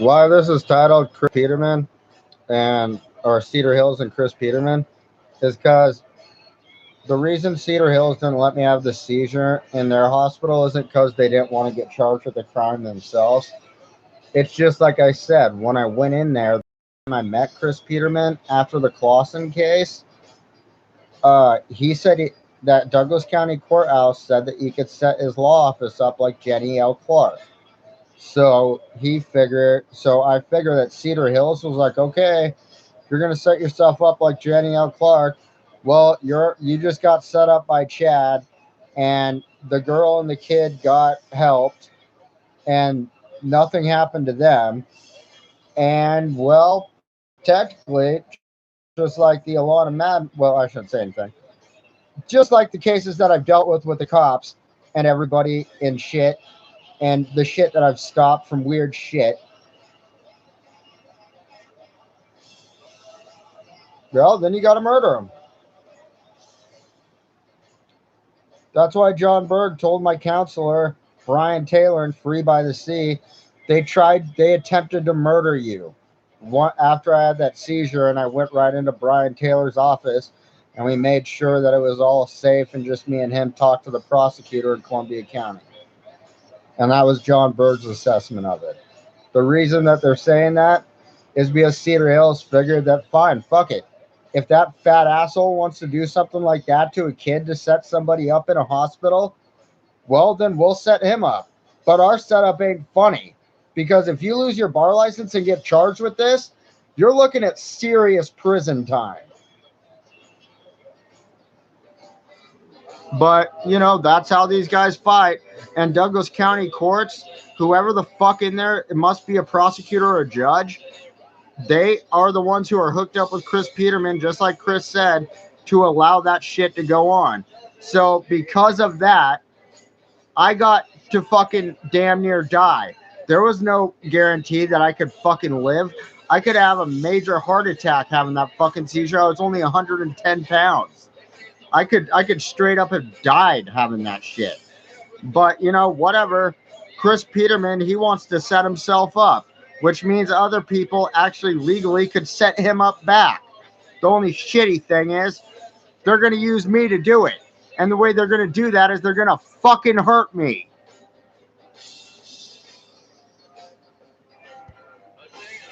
Why this is titled Chris Peterman and or Cedar Hills and Chris Peterman is because the reason Cedar Hills didn't let me have the seizure in their hospital isn't because they didn't want to get charged with the crime themselves. It's just like I said, when I went in there, I met Chris Peterman after the Clausen case. He said that Douglas County Courthouse said that he could set his law office up like Jenny L. Clark. So I figure that Cedar Hills was like, okay, you're gonna set yourself up like Jenny L. Clark. Well, you just got set up by Chad, and the girl and the kid got helped, and nothing happened to them. And well, technically, just like the Alana Mad, well, I shouldn't say anything. Just like the cases that I've dealt with the cops and everybody in shit, and the shit that I've stopped from weird shit. Well, then you got to murder them. That's why John Berg told my counselor, Brian Taylor, in Free by the Sea, they attempted to murder you. After I had that seizure, and I went right into Brian Taylor's office, and we made sure that it was all safe, and just me and him talked to the prosecutor in Columbia County. And that was John Berg's assessment of it. The reason that they're saying that is because Cedar Hills figured that, fine, fuck it. If that fat asshole wants to do something like that to a kid to set somebody up in a hospital, well, then we'll set him up. But our setup ain't funny, because if you lose your bar license and get charged with this, you're looking at serious prison time. But, that's how these guys fight. And Douglas County courts, whoever the fuck in there, it must be a prosecutor or a judge. They are the ones who are hooked up with Chris Peterman, just like Chris said, to allow that shit to go on. So because of that, I got to fucking damn near die. There was no guarantee that I could fucking live. I could have a major heart attack having that fucking seizure. I was only 110 pounds. I could straight up have died having that shit. But, whatever. Chris Peterman, he wants to set himself up, which means other people actually legally could set him up back. The only shitty thing is they're going to use me to do it. And the way they're going to do that is they're going to fucking hurt me.